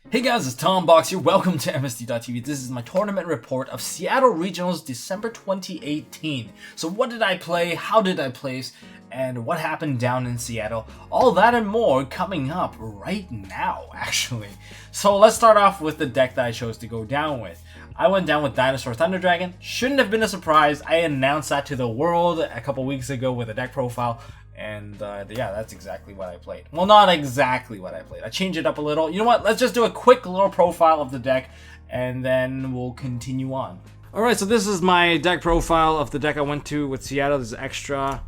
Hey guys, it's Tombox here. Welcome to MST.TV. This is my tournament report of Seattle Regionals December 2018. So what did I play, how did I place, and what happened down in Seattle? All that and more coming up right now, actually. So let's start off with the deck that I chose to go down with. I went down with Dinosaur Thunder Dragon. Shouldn't have been a surprise. I announced that to the world a couple weeks ago with a deck profile. And yeah, that's exactly what I played. Well, not exactly what I played. I changed it up a little. You know what? Let's just do a quick little profile of the deck, and then we'll continue on. Alright, so this is my deck profile of the deck I went to with Seattle. This is extra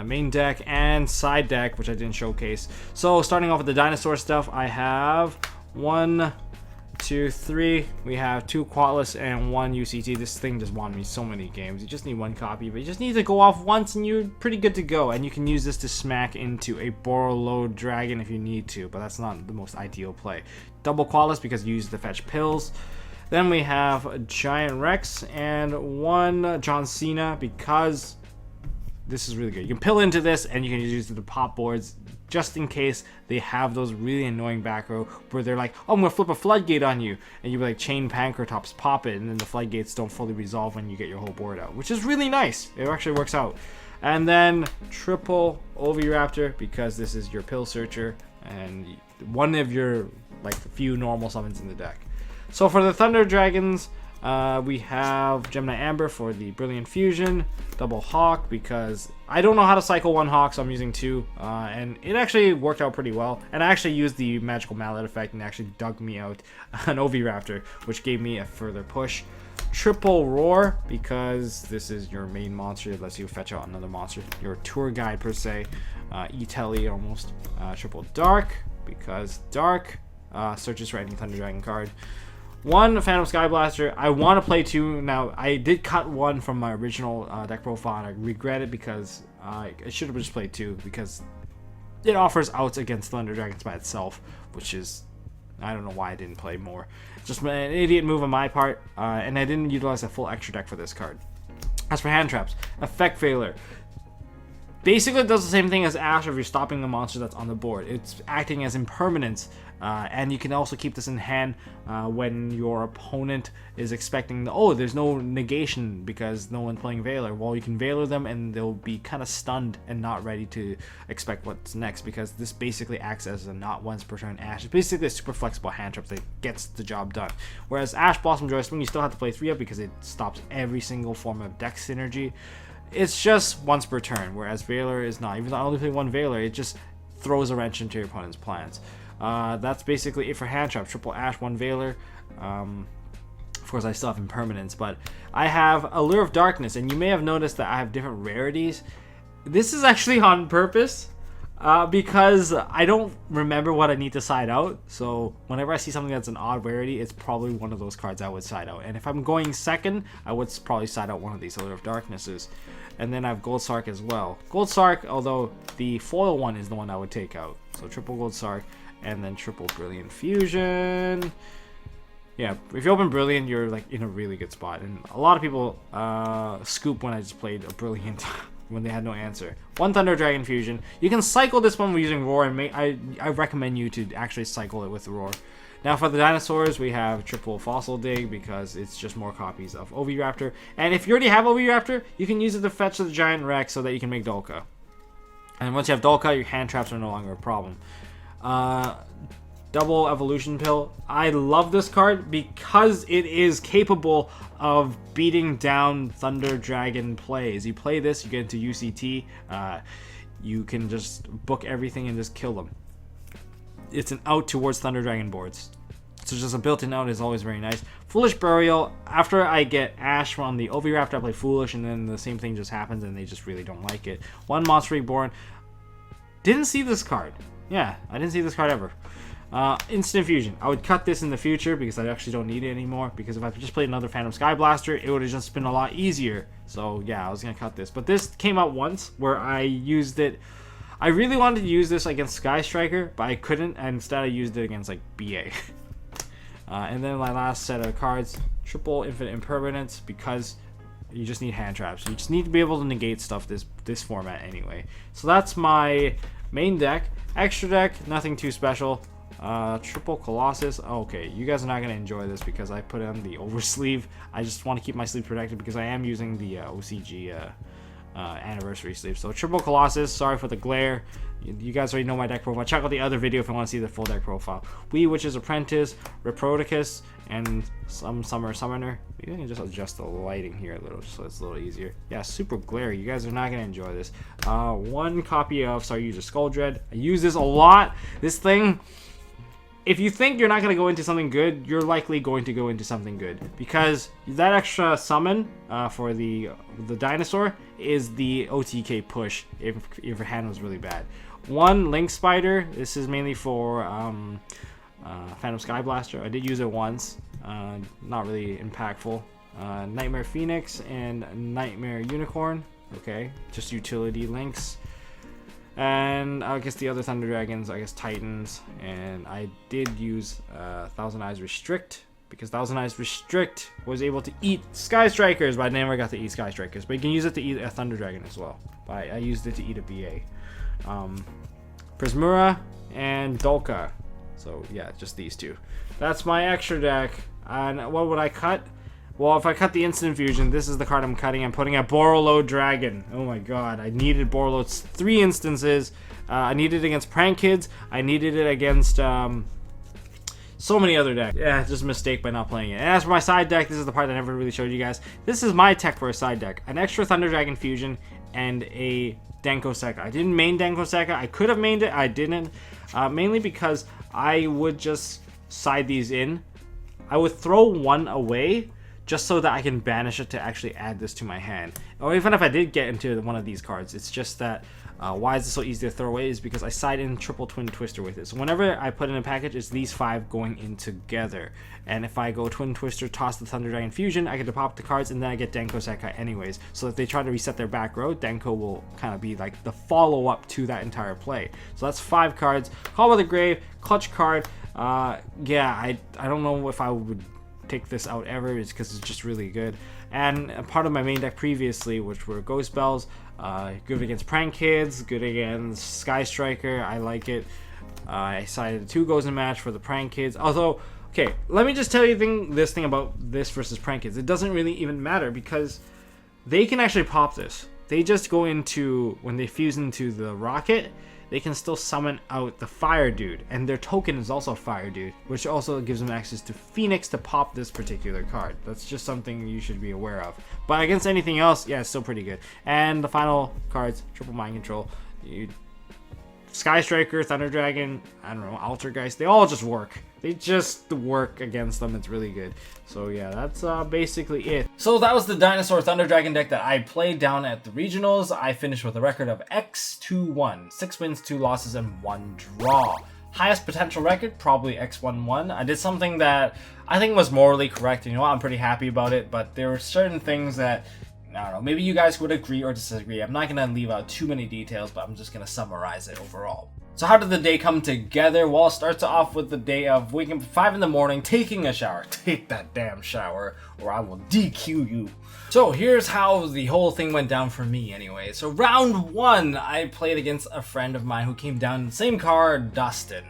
main deck and side deck, which I didn't showcase. So starting off with the dinosaur stuff, I have 1, 2, 3. We have 2 Quatless and 1 UCT. This thing just won me so many games. You just need 1 copy, but you just need to go off once and you're pretty good to go. And you can use this to smack into a Borreload Dragon if you need to, but that's not the most ideal play. Double Quatless because you use it to fetch pills. Then we have a Giant Rex and 1 John Cena because this is really good. You can pill into this and you can use it to pop boards just in case they have those really annoying back row where they're like, oh, I'm gonna flip a floodgate on you, and you be like chain Pancratops, pop it, and then the floodgates don't fully resolve when you get your whole board out, which is really nice. It actually works out. And then triple Oviraptor because this is your pill searcher and one of your like few normal summons in the deck. So for the Thunder Dragons, we have Gemini Amber for the Brilliant Fusion, Double Hawk because I don't know how to cycle 1 Hawk, so I'm using 2, and it actually worked out pretty well. And I actually used the Magical Mallet effect and actually dug me out an Oviraptor, which gave me a further push. Triple Roar because this is your main monster. It lets you fetch out another monster, your tour guide per se, E-Telly almost. Triple Dark because Dark searches for any Thunder Dragon card. 1 Phantom Sky Blaster. I want to play 2 now. I did cut 1 from my original deck profile and I regret it because I should have just played 2 because it offers outs against Thunder Dragons by itself, which is, I don't know why I didn't play more. Just an idiot move on my part, and I didn't utilize a full extra deck for this card. As for hand traps, Effect Failure. Basically, it does the same thing as Ash if you're stopping the monster that's on the board. It's acting as impermanence, and you can also keep this in hand when your opponent is expecting, there's no negation because no one's playing Veiler. Well, you can Veiler them and they'll be kind of stunned and not ready to expect what's next because this basically acts as a not once per turn Ash. It's basically a super flexible hand trap that gets the job done. Whereas Ash Blossom Joy Swing, you still have to play 3 up because it stops every single form of deck synergy. It's just once per turn, whereas Veiler is not. Even though I only play 1 Veiler, it just throws a wrench into your opponent's plans. That's basically it for hand trap. Triple Ash, 1 Veiler. Of course, I still have Impermanence, but I have Allure of Darkness, and you may have noticed that I have different rarities. This is actually on purpose because I don't remember what I need to side out. So whenever I see something that's an odd rarity, it's probably one of those cards I would side out. And if I'm going second, I would probably side out one of these Allure of Darknesses. And then I have Gold Sark as well. Gold Sark, although the foil one is the one I would take out. So triple Gold Sark and then triple Brilliant Fusion. Yeah, if you open Brilliant, you're like in a really good spot. And a lot of people scoop when I just played a Brilliant when they had no answer. 1 Thunder Dragon Fusion. You can cycle this one using Roar, and I recommend you to actually cycle it with Roar. Now for the dinosaurs, we have triple Fossil Dig because it's just more copies of Oviraptor. And if you already have Oviraptor, you can use it to fetch the Giant Rex so that you can make Dolka. And once you have Dolka, your hand traps are no longer a problem. Double Evolution Pill. I love this card because it is capable of beating down Thunder Dragon plays. You play this, you get into UCT, you can just book everything and just kill them. It's an out towards Thunder Dragon boards. So just a built-in out is always very nice. Foolish Burial. After I get Ash on the Oviraptor, I play Foolish, and then the same thing just happens, and they just really don't like it. 1 Monster Reborn. Didn't see this card. Yeah, I didn't see this card ever. Instant Fusion. I would cut this in the future because I actually don't need it anymore. Because if I just played another Phantom Sky Blaster, it would have just been a lot easier. So yeah, I was going to cut this. But this came out once where I used it. I really wanted to use this against Sky Striker, but I couldn't, and instead I used it against like BA. And then my last set of cards, triple Infinite Impermanence, because you just need hand traps. You just need to be able to negate stuff this format anyway. So that's my main deck. Extra deck, nothing too special. Triple Colossus. Okay, you guys are not gonna enjoy this because I put on the oversleeve. I just want to keep my sleeve protected because I am using the OCG anniversary sleeve. So Triple Colossus. Sorry for the glare. You guys already know my deck profile. Check out the other video if you want to see the full deck profile. Witch's Apprentice, Reproticus, and some Summoner. Maybe I can just adjust the lighting here a little just so it's a little easier. Yeah, super glary. You guys are not gonna enjoy this. One copy of Saryuja Skull Dread. I use this a lot. This thing, if you think you're not going to go into something good, you're likely going to go into something good, because that extra summon for the dinosaur is the OTK push if your hand was really bad. One Link Spider. This is mainly for Phantom Sky Blaster. I did use it once. Not really impactful. Nightmare Phoenix and Nightmare Unicorn. Okay, just utility links. And I guess the other Thunder Dragons, I guess Titans, and I did use Thousand Eyes Restrict, because Thousand Eyes Restrict was able to eat Sky Strikers, but I never got to eat Sky Strikers. But you can use it to eat a Thunder Dragon as well. But I used it to eat a BA. Prismura and Dolka. So yeah, just these two. That's my extra deck. And what would I cut? Well, if I cut the Instant Fusion, this is the card I'm cutting. I'm putting a Borreload Dragon. Oh my god, I needed Borreload's 3 instances. I needed it against Prankids. I needed it against so many other decks. Yeah, just a mistake by not playing it. And as for my side deck, this is the part I never really showed you guys. This is my tech for a side deck. An extra Thunder Dragon Fusion and a Denko Sekka. I didn't main Denko Sekka. I could have mained it. I didn't. Mainly because I would just side these in. I would throw one away just so that I can banish it to actually add this to my hand. Or even if I did get into one of these cards, it's just that why is this so easy to throw away is because I side in triple Twin Twister with it. So whenever I put in a package, it's these 5 going in together. And if I go Twin Twister, toss the Thunder Dragon Fusion, I get to pop the cards, and then I get Denko Sekka anyways. So if they try to reset their back row, Denko will kind of be like the follow-up to that entire play. So that's 5 cards. Call by the Grave, clutch card. Yeah, I don't know if I would take this out ever, is because it's just really good. And a part of my main deck previously, which were Ghost Bells, good against Prankids, good against Sky Striker. I like it. I sided 2 goes in match for the Prankids. Although, okay, let me just tell you this thing about this versus Prankids. It doesn't really even matter because they can actually pop this. They just go into, when they fuse into the rocket, they can still summon out the Fire Dude, and their token is also Fire Dude, which also gives them access to Phoenix to pop this particular card. That's just something you should be aware of. But against anything else, yeah, it's still pretty good. And the final cards, Triple Mind Control, Sky Striker, Thunder Dragon, I don't know, Altergeist, they all just work. They just work against them. It's really good. So yeah, that's basically it. So that was the Dinosaur Thunder Dragon deck that I played down at the regionals. I finished with a record of X2-1, 6 wins, 2 losses, and 1 draw. Highest potential record, probably X1-1. I did something that I think was morally correct. You know, I'm pretty happy about it, but there were certain things that, I don't know, maybe you guys would agree or disagree. I'm not going to leave out too many details, but I'm just going to summarize it overall. So how did the day come together? Well, it starts off with the day of waking up at 5 in the morning, taking a shower. Take that damn shower, or I will DQ you. So here's how the whole thing went down for me anyway. So round 1, I played against a friend of mine who came down in the same card, Dustin.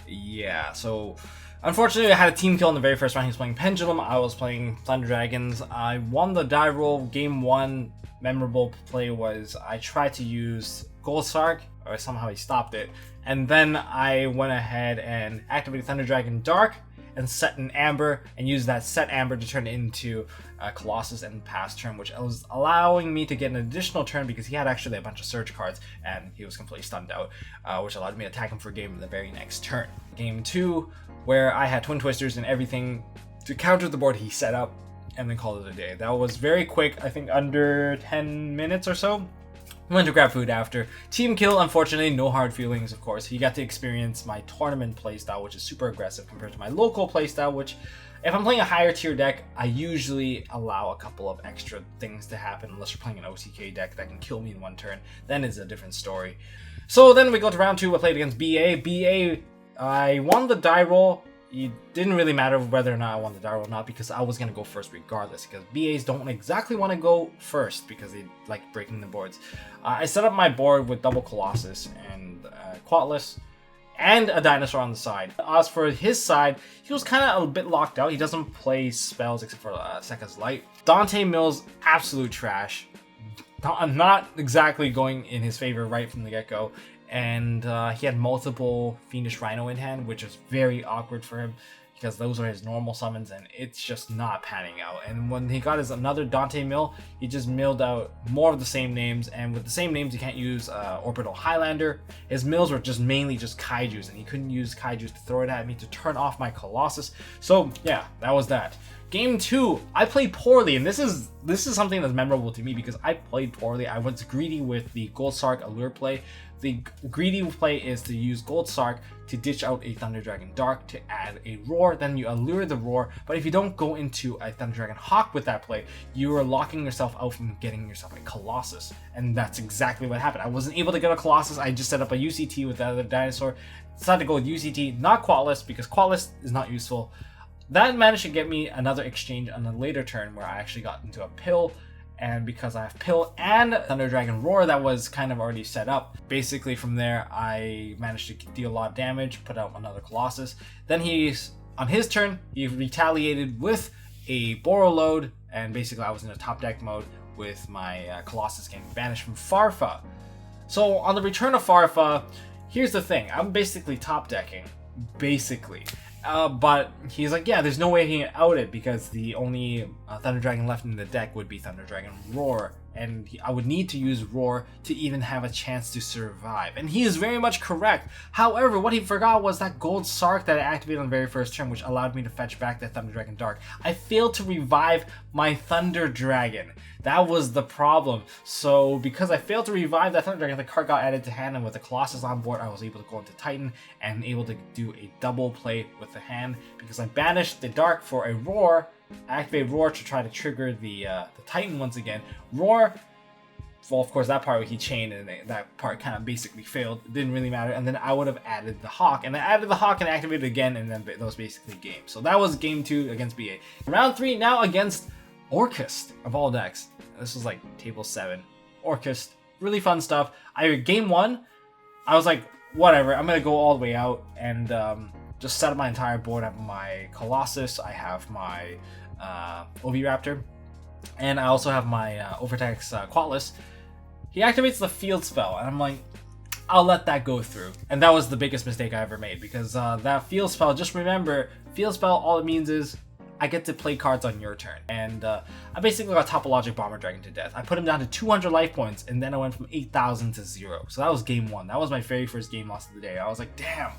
Yeah, so unfortunately I had a team kill in the very first round. He was playing Pendulum, I was playing Thunder Dragons. I won the die roll. Game 1 memorable play was I tried to use Gold Sark, or somehow he stopped it, and then I went ahead and activated Thunder Dragon Dark and set an Amber, and used that set Amber to turn it into Colossus and pass turn, which was allowing me to get an additional turn because he had actually a bunch of Surge cards and he was completely stunned out, which allowed me to attack him for game in the very next turn. Game 2, where I had Twin Twisters and everything to counter the board he set up, and then called it a day. That was very quick, I think under 10 minutes or so. Went to grab food after. Team kill, unfortunately, no hard feelings, of course. He got to experience my tournament playstyle, which is super aggressive compared to my local playstyle, which, if I'm playing a higher tier deck, I usually allow a couple of extra things to happen, unless you're playing an OTK deck that can kill me in 1 turn. Then it's a different story. So then we go to round 2, I played against BA. BA, I won the die roll. It didn't really matter whether or not I won the die roll or not, because I was going to go first regardless, because BAs don't exactly want to go first because they like breaking the boards. I set up my board with double Colossus and Quatless, and a dinosaur on the side. As for his side, he was kind of a bit locked out. He doesn't play spells except for Second's Light. Dante Mills, absolute trash. Not exactly going in his favor right from the get-go. And he had multiple Fiendish Rhino in hand, which is very awkward for him, because those are his normal summons, and it's just not panning out. And when he got his another Dante Mill, he just milled out more of the same names, and with the same names, you can't use Orbital Highlander. His mills were just mainly just Kaijus, and he couldn't use Kaijus to throw it at me to turn off my Colossus. So yeah, that was that. Game 2, I played poorly, and this is something that's memorable to me because I played poorly. I was greedy with the Gold Sark Allure play. The greedy play is to use Gold Sark to ditch out a Thunder Dragon Dark to add a Roar, then you allure the Roar, but if you don't go into a Thunder Dragon Hawk with that play, you are locking yourself out from getting yourself a Colossus, and that's exactly what happened. I wasn't able to get a Colossus. I just set up a UCT with the other dinosaur, decided to go with UCT, not Quatless, because Quatless is not useful. That managed to get me another exchange on a later turn where I actually got into a Pill, and because I have Pill and Thunder Dragon Roar that was kind of already set up, basically from there I managed to deal a lot of damage, put out another Colossus. Then on his turn, he retaliated with a Boro Load, and basically I was in a top deck mode with my Colossus getting banished from Farfa. So on the return of Farfa, here's the thing, I'm basically top decking, basically. But he's like, yeah, there's no way he can out it because the only Thunder Dragon left in the deck would be Thunder Dragon Roar, and I would need to use Roar to even have a chance to survive. And he is very much correct. However, what he forgot was that Gold Sark that I activated on the very first turn, which allowed me to fetch back that Thunder Dragon Dark. I failed to revive my Thunder Dragon. That was the problem. So because I failed to revive that Thunder Dragon, the card got added to hand, and with the Colossus on board, I was able to go into Titan and able to do a double play with the hand because I banished the Dark for a Roar. I activated Roar to try to trigger the Titan once again. Roar, well, of course, that part he chained, and that part kind of basically failed. It didn't really matter. And then I would have added the Hawk, and I added the Hawk and activated it again, and then that was basically game. So that was game 2 against BA. Round 3 now against ORCUST of all decks. This was like table 7. ORCUST, really fun stuff. Game 1, I was like, whatever, I'm gonna go all the way out and just set up my entire board. I have my Colossus, I have my Oviraptor, and I also have my Overtax Quatless. He activates the field spell, and I'm like, I'll let that go through. And that was the biggest mistake I ever made, because that field spell, just remember, field spell, all it means is I get to play cards on your turn. And I basically got Topologic Bomber Dragon to death. I put him down to 200 life points, and then I went from 8,000 to 0. So that was game 1. That was my very first game loss of the day. I was like, damn,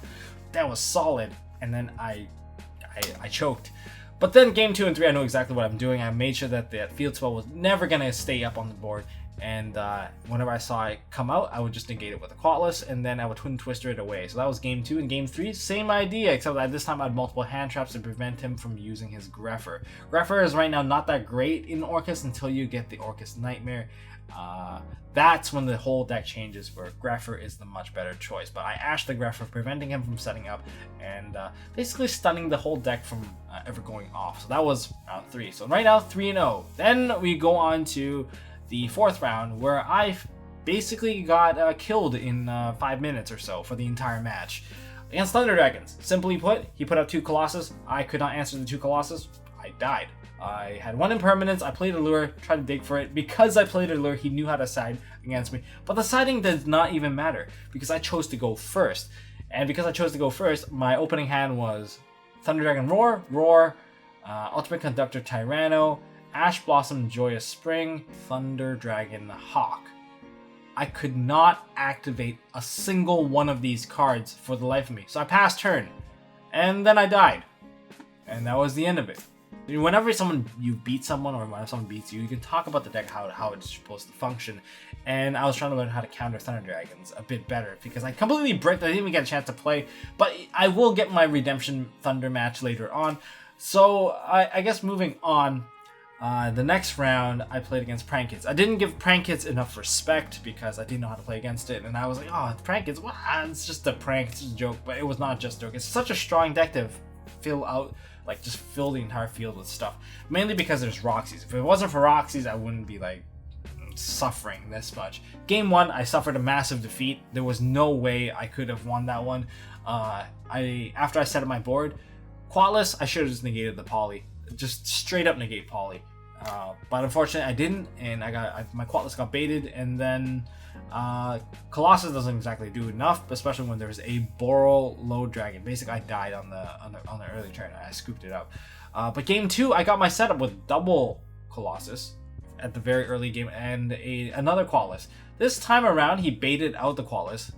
that was solid. And then I choked. But then game 2 and 3, I know exactly what I'm doing. I made sure that the field spell was never going to stay up on the board. And whenever I saw it come out, I would just negate it with a Quatless, and then I would Twin Twister it away. So that was game 2. And game 3, same idea, except that this time I had multiple hand traps to prevent him from using his Greffer. Greffer is right now not that great in ORCUST until you get the ORCUST Nightmare. That's when the whole deck changes, where Greffer is the much better choice. But I ashed the Greffer, preventing him from setting up, and basically stunning the whole deck from ever going off. So that was round 3. So right now, 3-0. Then we go on to the 4th round, where I basically got killed in 5 minutes or so for the entire match. Against Thunder Dragons. Simply put, he put up 2 Colossus. I could not answer the 2 Colossus. I died. I had 1 impermanence. I played Allure, tried to dig for it. Because I played Allure, he knew how to side against me. But the siding does not even matter, because I chose to go first. And because I chose to go first, my opening hand was Thunder Dragon Roar, Ultimate Conductor Tyranno, Ash Blossom Joyous Spring, Thunder Dragon Hawk. I could not activate a single one of these cards for the life of me. So I passed turn, and then I died. And that was the end of it. Whenever you beat someone, or when someone beats you, you can talk about the deck, how it's supposed to function. And I was trying to learn how to counter Thunder Dragons a bit better, because I completely bricked. I didn't even get a chance to play, but I will get my Redemption Thunder match later on. So I guess moving on, the next round I played against Prankids. I didn't give Prankids enough respect because I didn't know how to play against it, and I was like, oh, Prankids, what? It's just a prank, it's just a joke. But it was not just a joke. It's such a strong deck to fill out, like just fill the entire field with stuff. Mainly because there's Roxy's. If it wasn't for Roxy's, I wouldn't be like suffering this much. Game 1, I suffered a massive defeat. There was no way I could have won that one. After I set up my board, Quatless, I should have just negated the poly, just straight up negate poly. But unfortunately I didn't, and my Quatless got baited, and then Colossus doesn't exactly do enough, especially when there's a Boral Load Dragon. Basically, I died on the early turn. I scooped it up. But game 2, I got my setup with double Colossus at the very early game and another Quatless. This time around, he baited out the Quatless,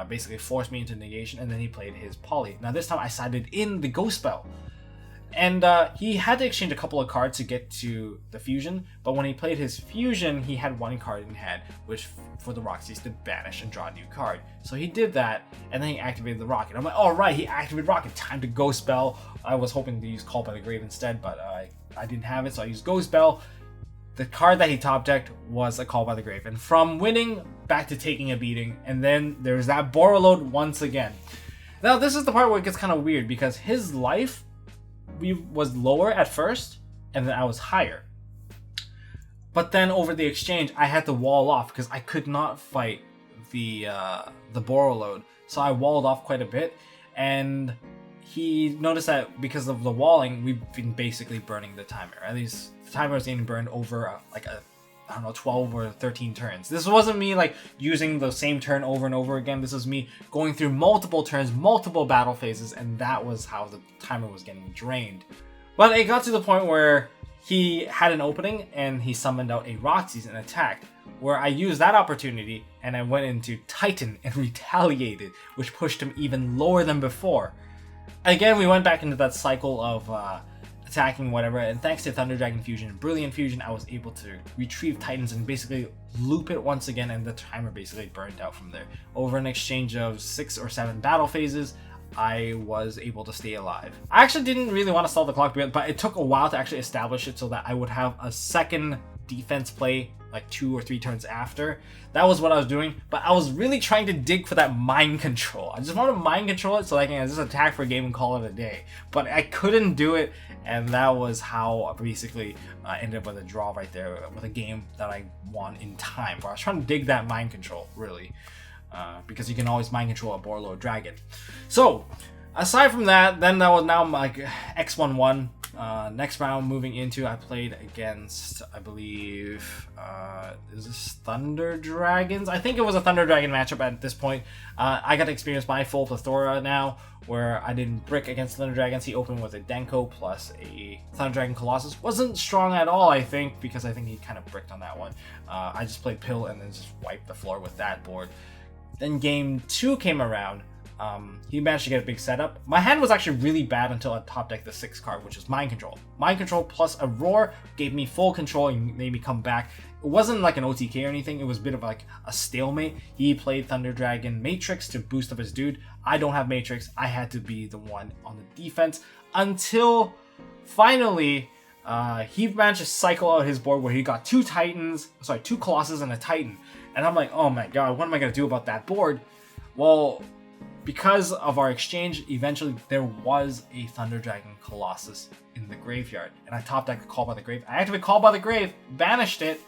basically forced me into negation, and then he played his poly. Now this time I sided in the Ghost Spell. And he had to exchange a couple of cards to get to the fusion, but when he played his fusion, he had one card in hand, which for the Roxy's to banish and draw a new card. So he did that, and then he activated the Rocket. I'm like, all right, he activated Rocket, time to Ghost Spell. I was hoping to use Call by the Grave instead, but I didn't have it, so I used Ghost Spell. The card that he top decked was a Call by the Grave, and from winning back to taking a beating, and then there's that Borreload once again. Now this is the part where it gets kind of weird, because his life was lower at first, and then I was higher. But then over the exchange, I had to wall off because I could not fight the Borreload, so I walled off quite a bit. And he noticed that because of the walling, we've been basically burning the timer. At least the timer was getting burned over I don't know, 12 or 13 turns. This wasn't me like using the same turn over and over again. This was me going through multiple turns, multiple battle phases, and that was how the timer was getting drained. But it got to the point where he had an opening and he summoned out a Roxy's and attacked, where I used that opportunity and I went into Titan and retaliated, which pushed him even lower than before. Again, we went back into that cycle of attacking whatever, and thanks to Thunder Dragon Fusion and Brilliant Fusion, I was able to retrieve Titans and basically loop it once again, and the timer basically burned out from there. Over an exchange of 6 or 7 battle phases, I was able to stay alive. I actually didn't really want to stall the clock, but it took a while to actually establish it so that I would have a second defense play like 2 or 3 turns after. That was what I was doing, but I was really trying to dig for that mind control. I just want to mind control it so I can just attack for a game and call it a day. But I couldn't do it, and that was how I basically ended up with a draw right there with a game that I won in time. But I was trying to dig that mind control, really. Because you can always mind control a Borreload Dragon. So, aside from that, then that was now like X11. Next round, moving into, I played against, I believe, is this Thunder Dragons? I think it was a Thunder Dragon matchup at this point. I got to experience my full plethora now, where I didn't brick against Thunder Dragons. He opened with a Denko plus a Thunder Dragon Colossus. Wasn't strong at all, I think, because I think he kind of bricked on that one. I just played Pill and then just wiped the floor with that board. Then game 2 came around. He managed to get a big setup. My hand was actually really bad until I top decked the 6th card, which is Mind Control. Mind Control plus a Roar gave me full control and made me come back. It wasn't like an OTK or anything. It was a bit of like a stalemate. He played Thunder Dragon Matrix to boost up his dude. I don't have Matrix. I had to be the one on the defense until finally he managed to cycle out his board where he got 2 Colossus and a Titan. And I'm like, oh my god, what am I going to do about that board? Well, because of our exchange, eventually there was a Thunder Dragon Colossus in the graveyard. And I top decked Call by the Grave. I activated Call by the Grave, banished it,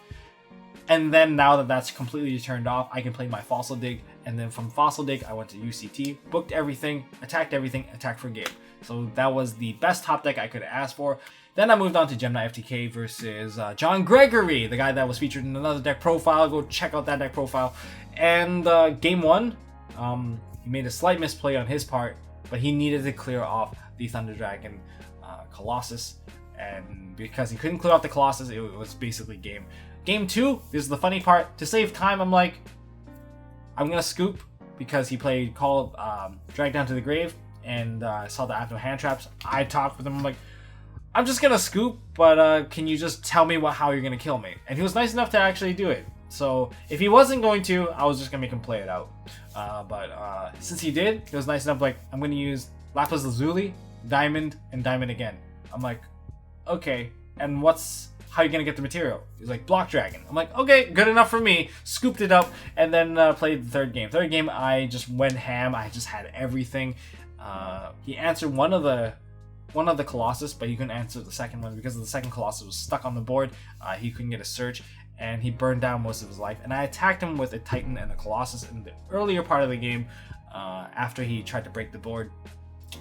and then now that that's completely turned off, I can play my Fossil Dig. And then from Fossil Dig, I went to UCT, booked everything, attacked for game. So that was the best top deck I could ask for. Then I moved on to Gemini FTK versus John Gregory, the guy that was featured in another deck profile. Go check out that deck profile. And game 1, he made a slight misplay on his part, but he needed to clear off the Thunder Dragon Colossus. And because he couldn't clear off the Colossus, it was basically game. Game 2, this is the funny part. To save time, I'm like, I'm going to scoop because he played Drag Down to the Grave, and I saw the After Hand Traps. I talked with him, I'm like, I'm just going to scoop, but can you just tell me how you're going to kill me? And he was nice enough to actually do it. So if he wasn't going to, I was just going to make him play it out. But since he did, he was nice enough, like, I'm going to use Lapis Lazuli, Diamond, and Diamond again. I'm like, okay, and how are you going to get the material? He's like, Block Dragon. I'm like, okay, good enough for me. Scooped it up, and then played the third game. Third game, I just went ham. I just had everything. He answered one of the Colossus, but he couldn't answer the second one because the second Colossus was stuck on the board. He couldn't get a search, and he burned down most of his life. And I attacked him with a Titan and a Colossus in the earlier part of the game. after he tried to break the board.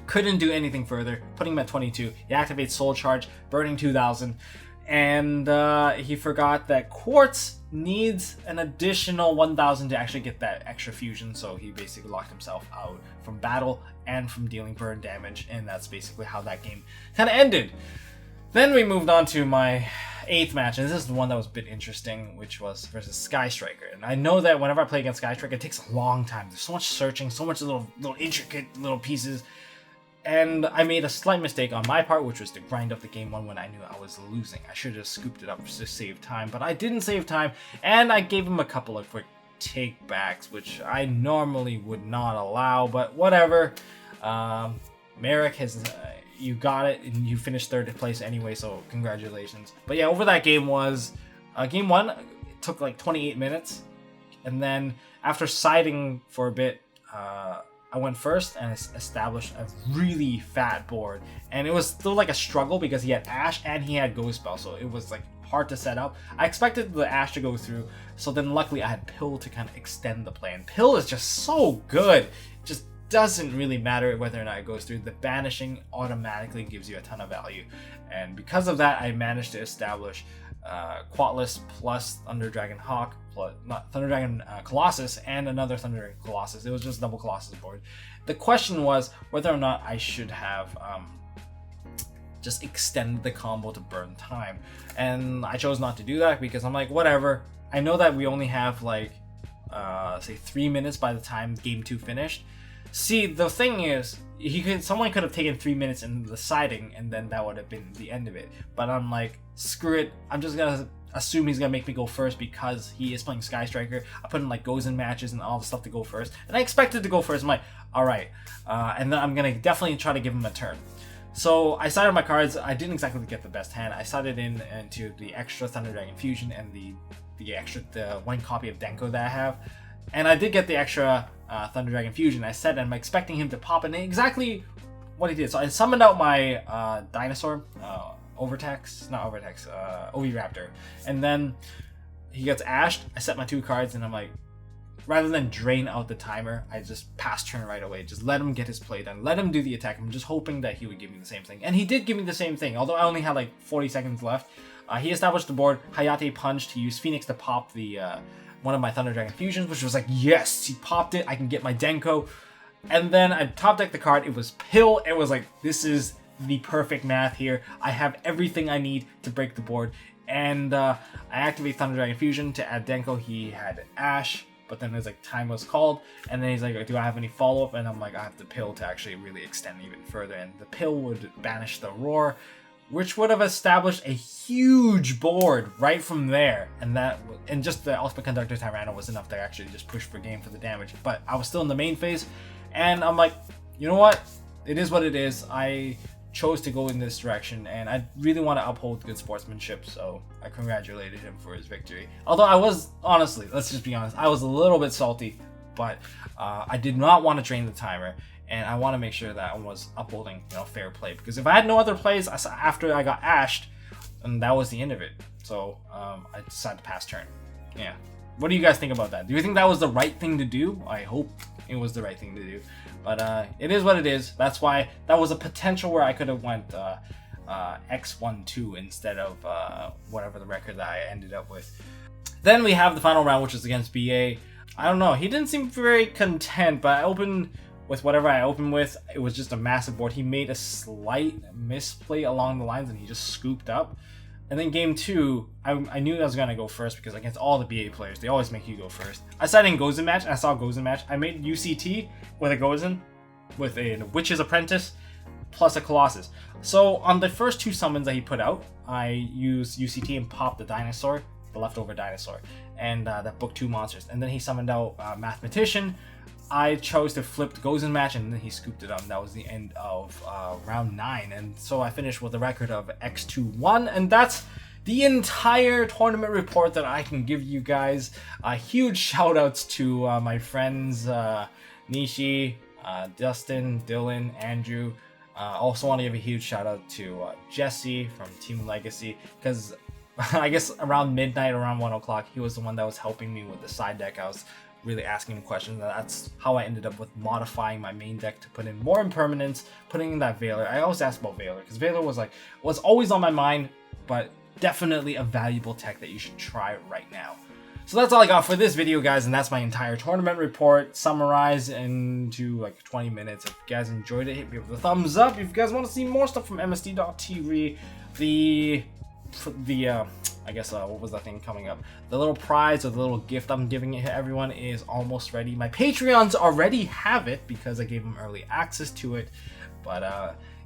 Couldn't do anything further, putting him at 22. He activates Soul Charge, burning 2,000. And he forgot that Quartz needs an additional 1,000 to actually get that extra fusion, so he basically locked himself out from battle and from dealing burn damage, and that's basically how that game kind of ended. Then we moved on to my 8th match, and this is the one that was a bit interesting, which was versus Sky Striker. And I know that whenever I play against Sky Striker, it takes a long time. There's so much searching, so much little intricate little pieces. And I made a slight mistake on my part, which was to grind up the game 1 when I knew I was losing. I should have scooped it up to save time, but I didn't save time, and I gave him a couple of quick take-backs, which I normally would not allow, but whatever. Merrick has... you got it, and you finished 3rd place anyway, so congratulations. But yeah, over that game was... game 1, it took like 28 minutes, and then after siding for a bit... I went first and established a really fat board, and it was still like a struggle because he had Ash and he had Ghost Spell, so it was like hard to set up. I expected the Ash to go through, so then luckily I had Pill to kind of extend the play, and Pill is just so good. It just doesn't really matter whether or not it goes through. The banishing automatically gives you a ton of value, and because of that I managed to establish Quatless plus Thunder Dragon Hawk, plus, not Thunder Dragon Colossus, and another Thunder Dragon Colossus. It was just double Colossus board. The question was whether or not I should have just extend the combo to burn time, and I chose not to do that because I'm like, whatever. I know that we only have like say 3 minutes by the time game 2 finished. See, the thing is, someone could have taken 3 minutes in the siding, and then that would have been the end of it. But I'm like, screw it. I'm just gonna assume he's gonna make me go first because he is playing Sky Striker. I put in like goes in matches and all the stuff to go first, and I expected to go first. I'm like, all right, and then I'm gonna definitely try to give him a turn. So I sided my cards. I didn't exactly get the best hand. I sided into the extra Thunder Dragon Fusion and the 1 copy of Denko that I have. And I did get the extra Thunder Dragon Fusion. I said I'm expecting him to pop in exactly what he did. So I summoned out my dinosaur, Oviraptor. And then he gets ashed. I set my 2 cards, and I'm like, rather than drain out the timer, I just pass turn right away. Just let him get his play done. Let him do the attack. I'm just hoping that he would give me the same thing. And he did give me the same thing, although I only had like 40 seconds left. He established the board. Hayate punched. He used Phoenix to pop the... one of my Thunder Dragon Fusions, which was like, yes, he popped it, I can get my Denko. And then I top decked the card, it was Pill. It was like, this is the perfect math here. I have everything I need to break the board. And I activate Thunder Dragon Fusion to add Denko. He had Ash, but then there's like time was called, and then he's like, do I have any follow-up? And I'm like, I have the Pill to actually really extend even further, and the Pill would banish the Roar, which would have established a huge board right from there, and just the Ultimate Conductor Tyranno was enough to actually just push for game for the damage. But I was still in the main phase, and I'm like, you know what? It is what it is. I chose to go in this direction, and I really want to uphold good sportsmanship, so I congratulated him for his victory. Although I was, honestly, let's just be honest, I was a little bit salty, but I did not want to drain the timer. And I want to make sure that I was upholding, fair play. Because if I had no other plays after I got ashed, and that was the end of it. So I decided to pass turn. Yeah. What do you guys think about that? Do you think that was the right thing to do? I hope it was the right thing to do. But it is what it is. That's why that was a potential where I could have went X1-2 instead of whatever the record that I ended up with. Then we have the final round, which is against BA. I don't know. He didn't seem very content, but I opened... with whatever I opened with, it was just a massive board. He made a slight misplay along the lines, and he just scooped up. And then game 2, I knew I was going to go first because against all the BA players, they always make you go first. I sat in Gozen match, and I saw Gozen match. I made UCT with a Gozen, with a Witch's Apprentice, plus a Colossus. So on the first 2 summons that he put out, I used UCT and popped the dinosaur, the leftover dinosaur, and that booked 2 monsters. And then he summoned out Mathematician. I chose to flip the Gozen match, and then he scooped it up. That was the end of round 9, and so I finished with a record of X2-1, and that's the entire tournament report that I can give you guys. Huge shout outs to my friends Nishi, Dustin, Dylan, Andrew. Also want to give a huge shout out to Jesse from Team Legacy, because I guess around midnight, around 1 o'clock, he was the one that was helping me with the side deck. I was really asking him questions. And that's how I ended up with modifying my main deck to put in more impermanence, putting in that Veiler. I always ask about Veiler because Veiler was always on my mind, but definitely a valuable tech that you should try right now. So that's all I got for this video, guys, and that's my entire tournament report summarized into like 20 minutes. If you guys enjoyed it, hit me with a thumbs up. If you guys want to see more stuff from MST.TV, I guess what was that thing coming up? The little prize or the little gift I'm giving it to everyone is almost ready. My Patreons already have it because I gave them early access to it, but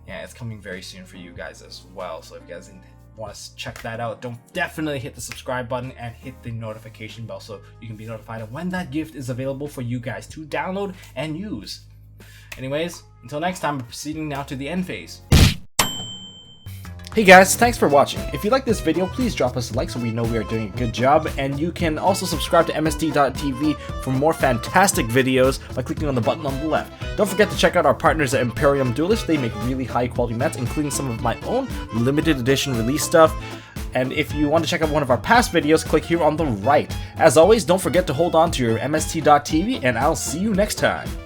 yeah, it's coming very soon for you guys as well. So if you guys want to check that out, don't definitely hit the subscribe button and hit the notification bell so you can be notified of when that gift is available for you guys to download and use. Anyways, until next time, we're proceeding now to the end phase. Hey guys, thanks for watching. If you like this video, please drop us a like so we know we are doing a good job, and you can also subscribe to MST.TV for more fantastic videos by clicking on the button on the left. Don't forget to check out our partners at Imperium Duelist. They make really high quality mats, including some of my own limited edition release stuff. And if you want to check out one of our past videos, click here on the right. As always, don't forget to hold on to your MST.TV, and I'll see you next time.